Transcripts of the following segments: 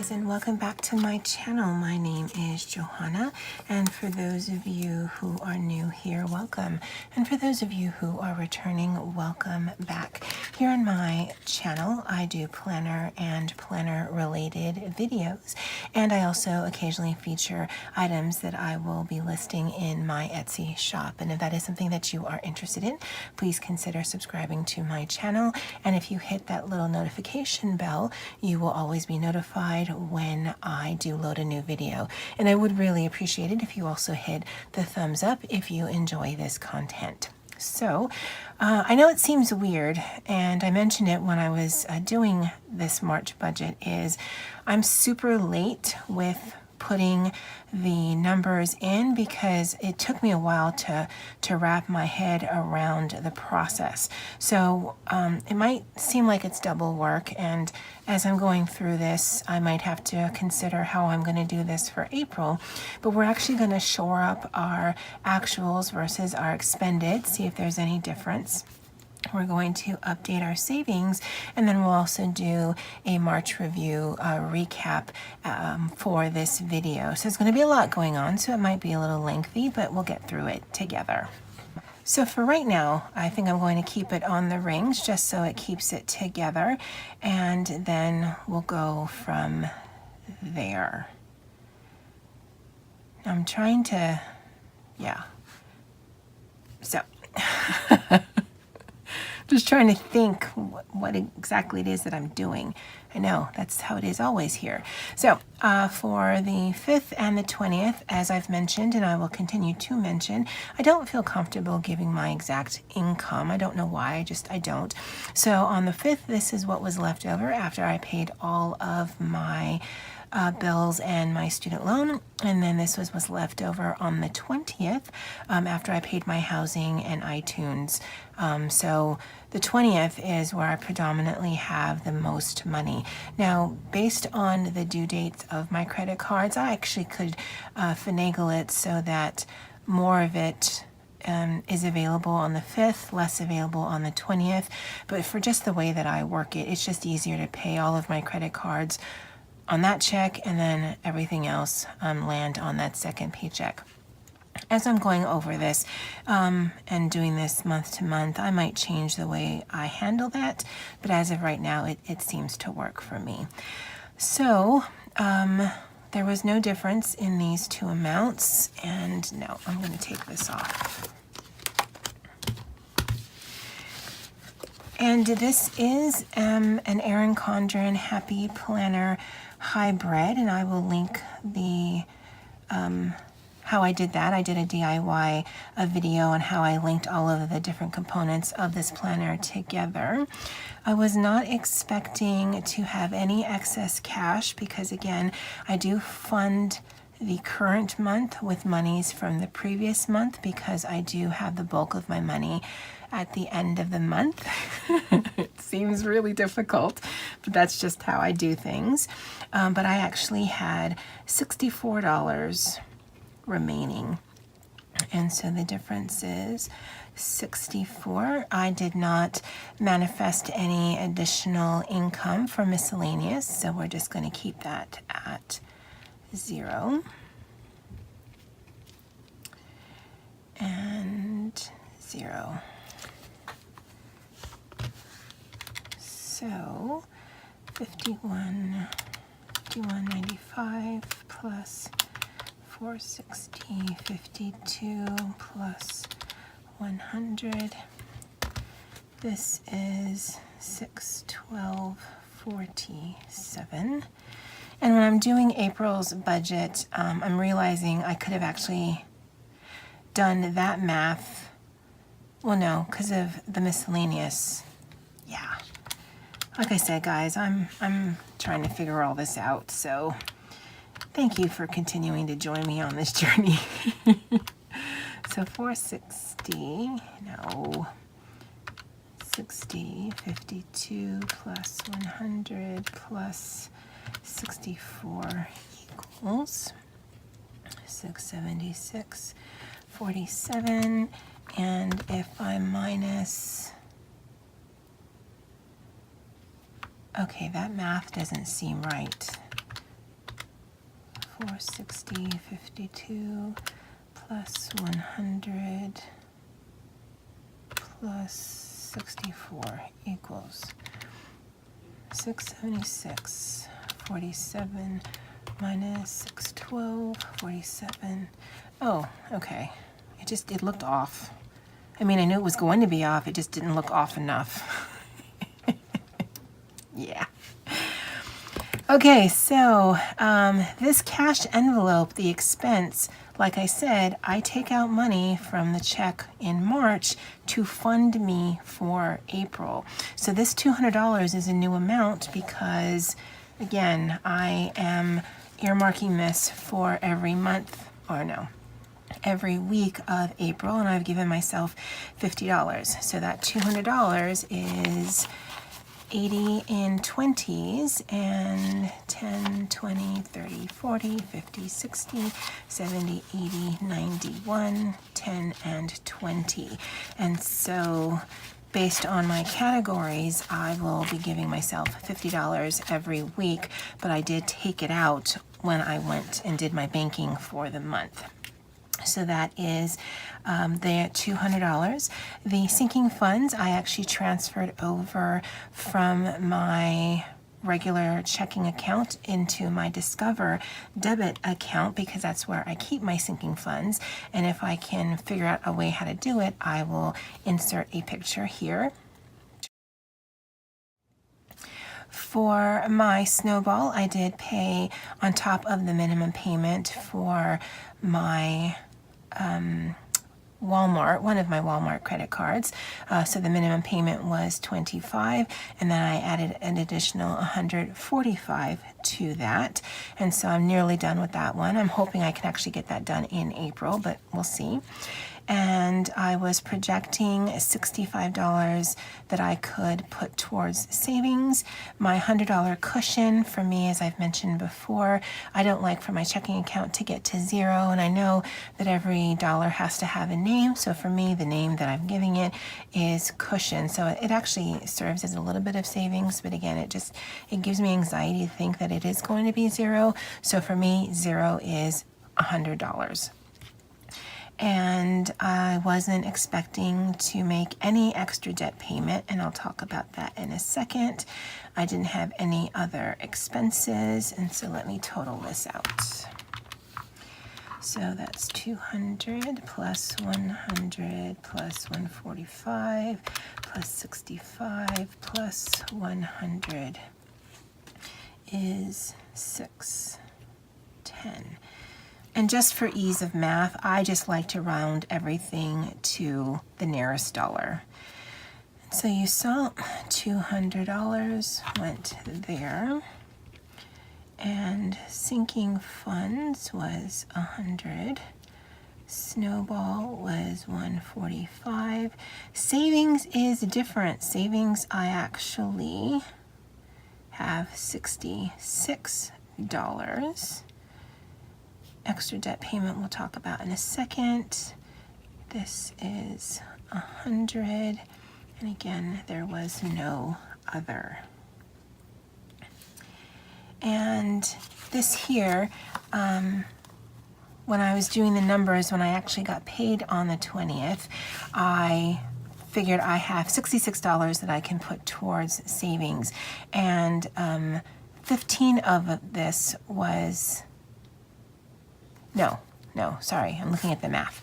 guys, and welcome back to my channel. My name is Johanna, and for those of you who are new here, welcome. And for those of you who are returning, welcome back. Here on my channel, I do planner and planner related videos, and I also occasionally feature items that I will be listing in my Etsy shop. And if that is something that you are interested in, please consider subscribing to my channel. And if you hit that little notification bell, you will always be notified when I do load a new video. And I would really appreciate it if you also hit the thumbs up if you enjoy this content. So I know it seems weird, and I mentioned it when I was doing this March budget, is I'm super late with putting the numbers in because it took me a while to wrap my head around the process. So it might seem like it's double work, and as I'm going through this, I might have to consider how I'm going to do this for April. But we're actually going to shore up our actuals versus our expended, see if there's any difference. We're going to update our savings, and then we'll also do a March review recap for this video. So it's going to be a lot going on, so it might be a little lengthy, but we'll get through it together. So for right now, I think I'm going to keep it on the rings just so it keeps it together, and then we'll go from there. I'm trying to, so just trying to think what exactly it is that I'm doing. I know that's how it is always here. So for the 5th and the 20th, as I've mentioned, and I will continue to mention, I don't feel comfortable giving my exact income. I don't know why, I don't. So on the 5th, this is what was left over after I paid all of my bills and my student loan, and then this was what's left over on the 20th after I paid my housing and iTunes. So the 20th is where I predominantly have the most money. Now, based on the due dates of my credit cards, I actually could finagle it so that more of it is available on the 5th, less available on the 20th. But for just the way that I work it, it's just easier to pay all of my credit cards on that check, and then everything else land on that second paycheck. As I'm going over this and doing this month to month, I might change the way I handle that, but as of right now, it seems to work for me. So there was no difference in these two amounts, and no, I'm going to take this off. And this is an Erin Condren Happy Planner Hybrid, and I will link the how I did that. I did a DIY video on how I linked all of the different components of this planner together. I was not expecting to have any excess cash because, again, I do fund the current month with monies from the previous month because I do have the bulk of my money at the end of the month. It seems really difficult, but that's just how I do things. But I actually had $64 remaining, and so the difference is 64. I did not manifest any additional income for miscellaneous, so we're just going to keep that at 0 and 0. So 51.95 plus 460.52 plus 100. This is 612.47. And when I'm doing April's budget, I'm realizing I could have actually done that math. Well, no, because of the miscellaneous. Yeah. Like I said, guys, I'm trying to figure all this out, so thank you for continuing to join me on this journey. So 460, no, 60.52 plus 100 plus 64 equals 676.47, and if I minus, okay, that math doesn't seem right. 460, 52 plus 100 plus 64 equals 676, 47 minus 612, 47. Oh, okay. It looked off. I mean, I knew it was going to be off, it just didn't look off enough. Yeah. Okay, so this cash envelope, the expense, like I said, I take out money from the check in March to fund me for April. So this $200 is a new amount because, again, I am earmarking this for every month, or no, every week of April, and I've given myself $50. So that $200 is 80 in 20s and 10, 20, 30, 40, 50, 60, 70, 80, 91, 10, and 20. And so based on my categories, I will be giving myself $50 every week, but I did take it out when I went and did my banking for the month. So that is the $200. The sinking funds I actually transferred over from my regular checking account into my Discover debit account because that's where I keep my sinking funds. And if I can figure out a way how to do it, I will insert a picture here. For my Snowball, I did pay on top of the minimum payment for my Walmart, one of my Walmart credit cards. So the minimum payment was $25, and then I added an additional $145 to that. And so I'm nearly done with that one. I'm hoping I can actually get that done in April, but we'll see. And I was projecting $65 that I could put towards savings. My $100 cushion for me, as I've mentioned before, I don't like for my checking account to get to zero, and I know that every dollar has to have a name, so for me the name that I'm giving it is cushion. So it actually serves as a little bit of savings, but again, it gives me anxiety to think that it is going to be zero. So for me, zero is $100. And I wasn't expecting to make any extra debt payment, and I'll talk about that in a second. I didn't have any other expenses, and so let me total this out. So that's 200 plus 100 plus 145 plus 65 plus 100 is 610. And just for ease of math, I just like to round everything to the nearest dollar. So you saw $200 went there, and sinking funds was 100. Snowball was 145. Savings is different. Savings, I actually have $66. Extra debt payment we'll talk about in a second. This is 100, and again, there was no other. And this here, when I was doing the numbers, when I actually got paid on the 20th, I figured I have $66 that I can put towards savings, and 15 of this was, sorry, I'm looking at the math.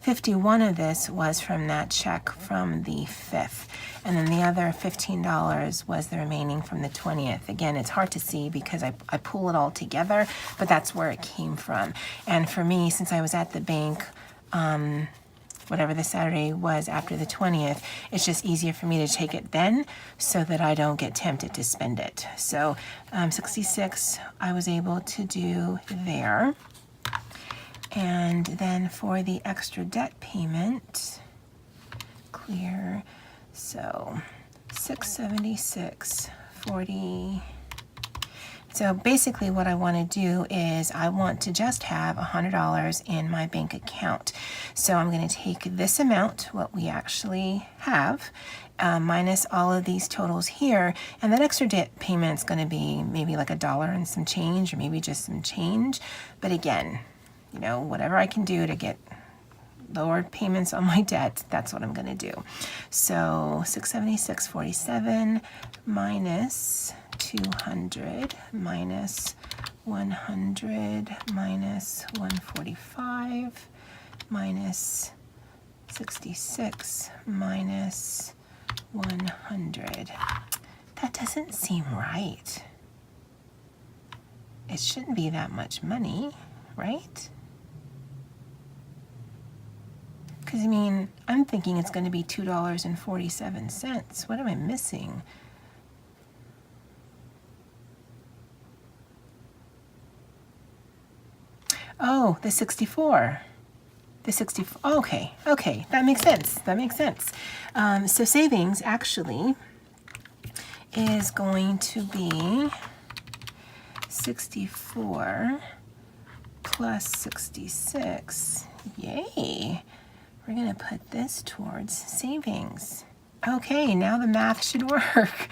51 of this was from that check from the 5th, and then the other $15 was the remaining from the 20th. Again, it's hard to see because I pull it all together, but that's where it came from. And for me, since I was at the bank, whatever the Saturday was after the 20th, it's just easier for me to take it then so that I don't get tempted to spend it. So 66 I was able to do there. And then for the extra debt payment, clear, so 676.40. So basically what I want to do is I want to just have $100 in my bank account. So I'm going to take this amount, what we actually have, minus all of these totals here, and that extra debt payment is going to be maybe like $1 and some change, or maybe just some change. But again, you know, whatever I can do to get lower payments on my debt, that's what I'm going to do. So 676.47 minus 200 minus 100 minus 145 minus 66 minus 100. That doesn't seem right. It shouldn't be that much money, right? Because, I mean, I'm thinking it's going to be $2.47. What am I missing? Oh, the 64. The 64. Okay, okay, that makes sense. That makes sense. So savings actually is going to be 64 plus 66. Yay. We're going to put this towards savings. Okay, now the math should work.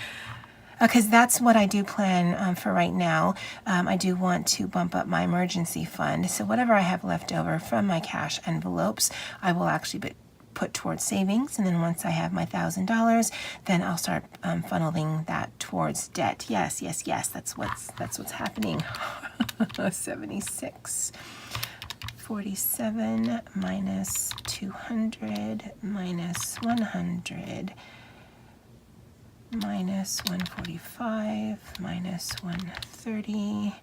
Because that's what I do plan for right now. I do want to bump up my emergency fund. So whatever I have left over from my cash envelopes, I will actually put towards savings. And then once I have my $1,000, then I'll start funneling that towards debt. Yes, yes, yes, that's what's happening. 76. 47 minus 200 minus 100 minus 145 minus 130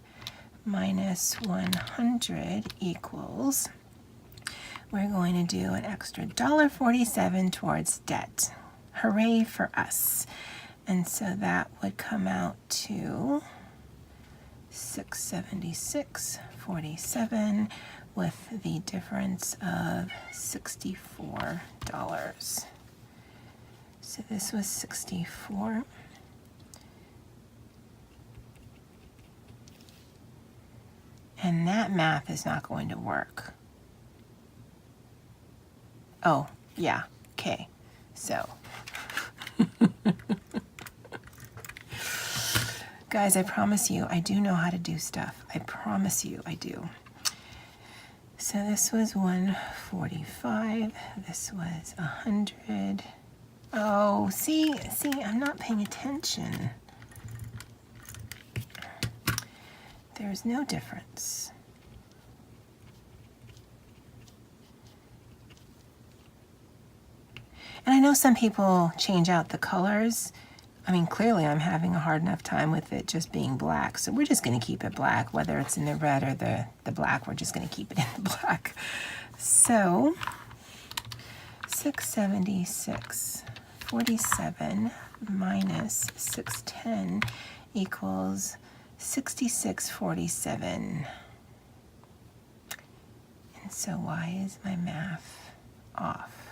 minus 100 equals, we're going to do an extra $1.47 towards debt. Hooray for us. And so that would come out to 676.47 with the difference of $64. So this was 64. And that math is not going to work. Oh, yeah, okay, so. Guys, I promise you, I do know how to do stuff. I promise you, I do. So this was 145, this was 100. Oh, see, I'm not paying attention. There's no difference. And I know some people change out the colors. I mean, clearly I'm having a hard enough time with it just being black. So we're just going to keep it black, whether it's in the red or the black, we're just going to keep it in the black. So 676.47 minus 610 equals 66.47. And so why is my math off?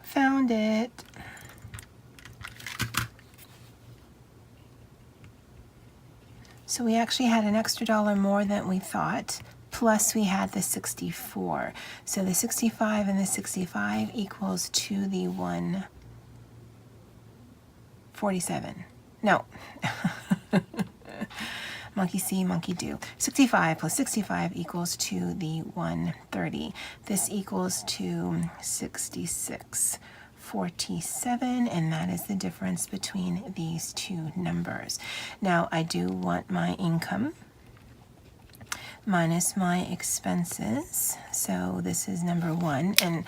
Found it. So we actually had an extra $1 more than we thought, plus we had the 64. So the 65 and the 65 equals to the 147. No. Monkey see, monkey do. 65 plus 65 equals to the 130. This equals to 66.47, and that is the difference between these two numbers. Now, I do want my income minus my expenses. So this is number one, and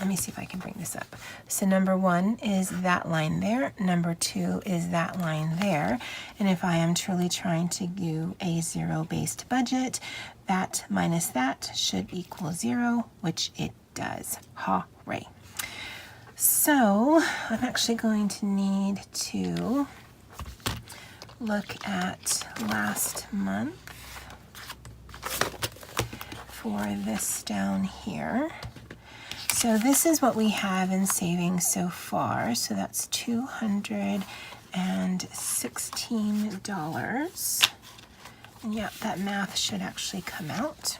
let me see if I can bring this up. So number one is that line there. Number two is that line there. And if I am truly trying to do a zero-based budget, that minus that should equal 0, which it does. Hooray. So I'm actually going to need to look at last month for this down here. so this is what we have in savings so far. So that's $216. And yeah, that math should actually come out.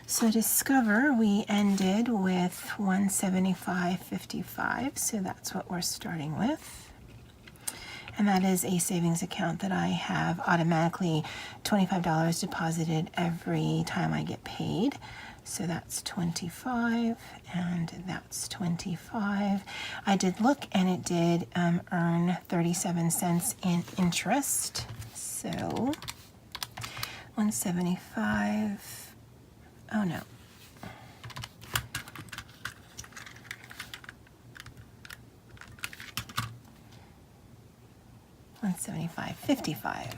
So Discover, we ended with $175.55, so that's what we're starting with. And that is a savings account that I have automatically $25 deposited every time I get paid. So that's 25 and that's 25. I did look and it did earn 37 cents in interest. So 175, oh no. $175.55.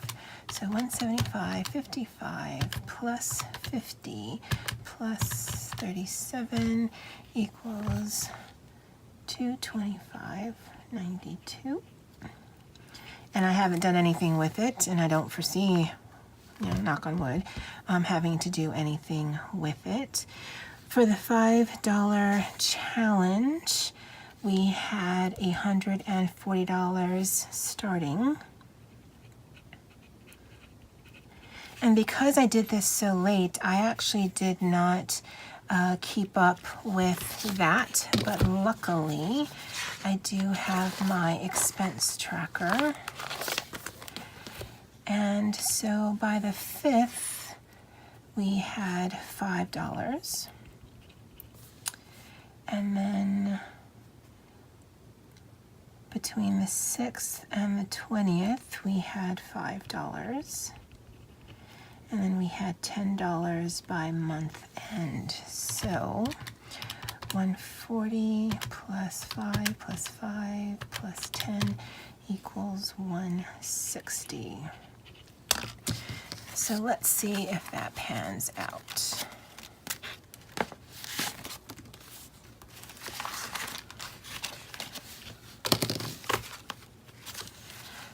So 175.55 plus 50 plus 37 equals 225.92. And I haven't done anything with it, and I don't foresee, knock on wood, having to do anything with it. For the $5 challenge, we had $140 starting. And because I did this so late, I actually did not keep up with that, but luckily I do have my expense tracker. And so by the 5th, we had $5. And then between the 6th and the 20th, we had $5. And then we had $10 by month end. So 140 plus 5 plus 5 plus 10 equals 160. So let's see if that pans out.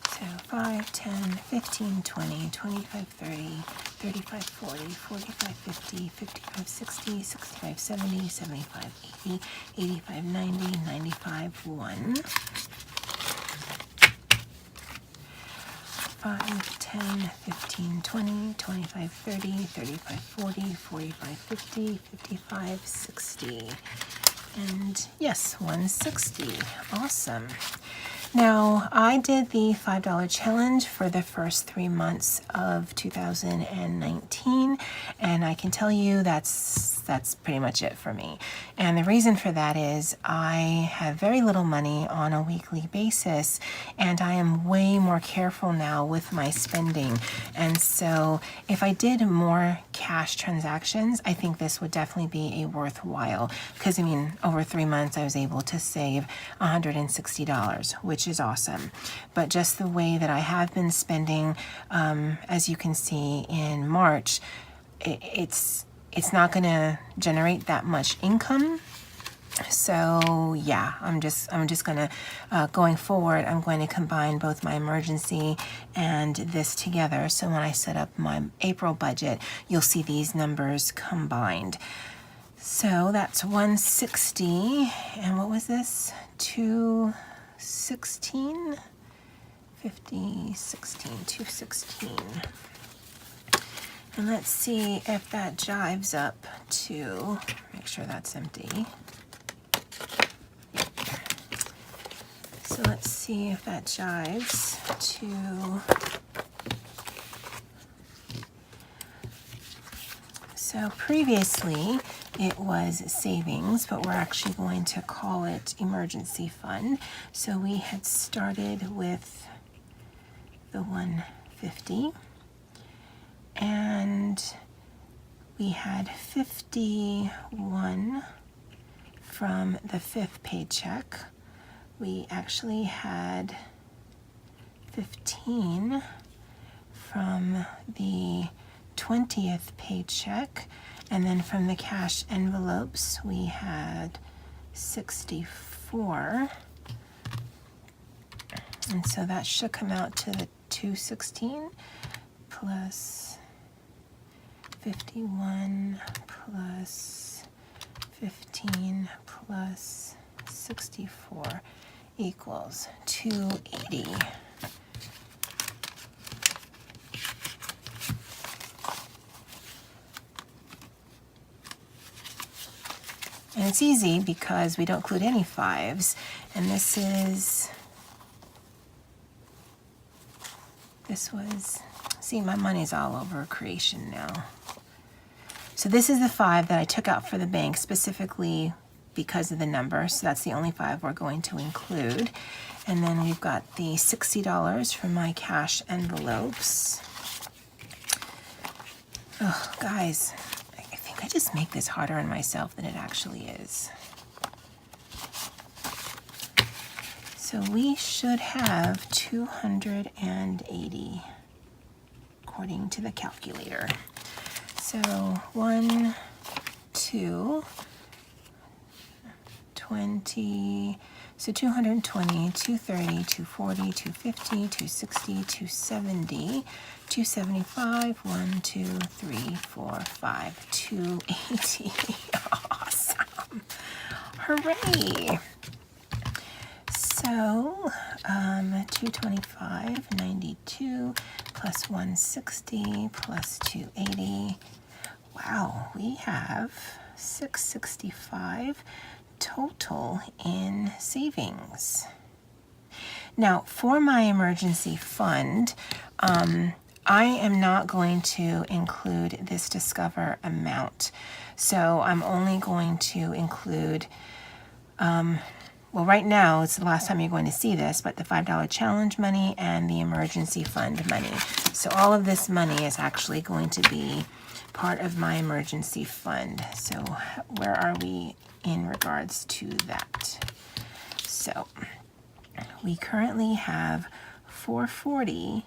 So 5, 10, 15, 20, 25, 30, 35, 40, 45, 50, 55, 60, 65, 70, 75, 80, 85, 90, 95, 1. 5, 10, 15, 20, 25, 30, 35, 40, 45, 50, 55, 60. And yes, 160. Awesome. Now, I did the $5 challenge for the first 3 months of 2019, and I can tell you that's pretty much it for me. And the reason for that is I have very little money on a weekly basis, and I am way more careful now with my spending. And so if I did more cash transactions, I think this would definitely be a worthwhile, because I mean, over 3 months I was able to save $160, which is awesome. But just the way that I have been spending, as you can see in March, it's not going to generate that much income. So yeah, I'm just gonna going forward, I'm going to combine both my emergency and this together. So when I set up my April budget, you'll see these numbers combined. So that's 160, and what was this? 216, 50, 16, 216. And let's see if that jives up to, make sure that's empty. So let's see if that jives to, so previously it was savings, but we're actually going to call it emergency fund. So we had started with the 150, and we had 51 from the 5th paycheck. We actually had 15 from the 20th paycheck, and then from the cash envelopes we had 64, and so that should come out to the 216 plus 51 plus 15 plus 64 equals 280. And it's easy because we don't include any 5s. And this was, see, my money's all over creation now. So this is the 5 that I took out for the bank specifically because of the number. So that's the only 5 we're going to include. And then we've got the $60 from my cash envelopes. Oh, guys, I think I just make this harder on myself than it actually is. So we should have 280 according to the calculator. So 1, 2, 20, so 220, 230, 240, 250, 260, 270, 275, 1, 2, 3, 4, 5, 280. Awesome. Hooray. So 225, 92 plus 160 plus 280. Wow, we have 665 total in savings. Now, for my emergency fund, I am not going to include this Discover amount. So I'm only going to include, well, right now, it's the last time you're going to see this, but the $5 challenge money and the emergency fund money. So all of this money is actually going to be part of my emergency fund. So where are we in regards to that? So we currently have $440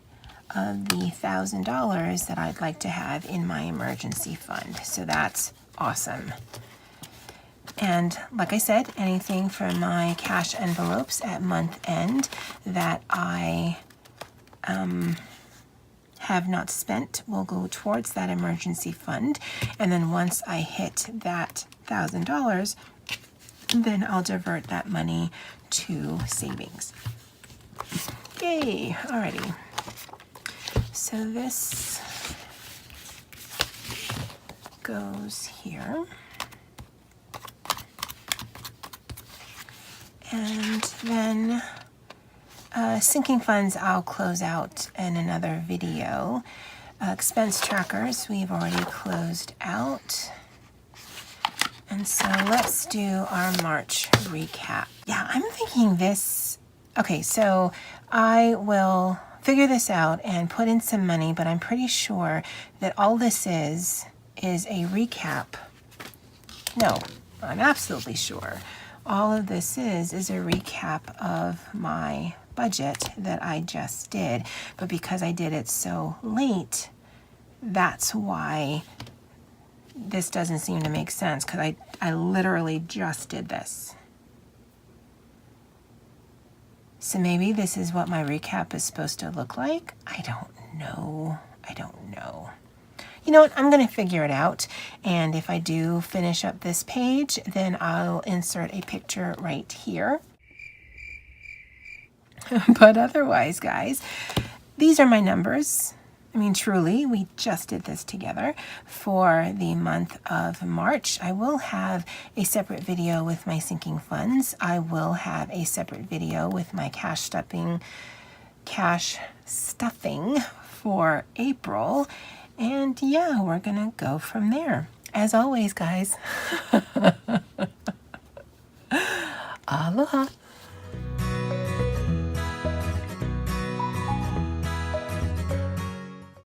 of the $1,000 that I'd like to have in my emergency fund. So that's awesome. And like I said, anything from my cash envelopes at month end that I have not spent will go towards that emergency fund. And then once I hit that $1,000, then I'll divert that money to savings. Yay, alrighty. So this goes here. And then sinking funds I'll close out in another video. Expense trackers we've already closed out. And so let's do our March recap. Yeah, I'm thinking this, okay, so I will figure this out and put in some money, but I'm pretty sure that all this is a recap. No, I'm absolutely sure. All of this is a recap of my budget that I just did. But because I did it so late, that's why this doesn't seem to make sense, because I literally just did this. So maybe this is what my recap is supposed to look like? I don't know. You know what? I'm going to figure it out. And if I do finish up this page, then I'll insert a picture right here. But otherwise, guys, these are my numbers. I mean, truly, we just did this together for the month of March. I will have a separate video with my sinking funds. I will have a separate video with my cash stuffing for April. And yeah, we're gonna go from there. As always, guys,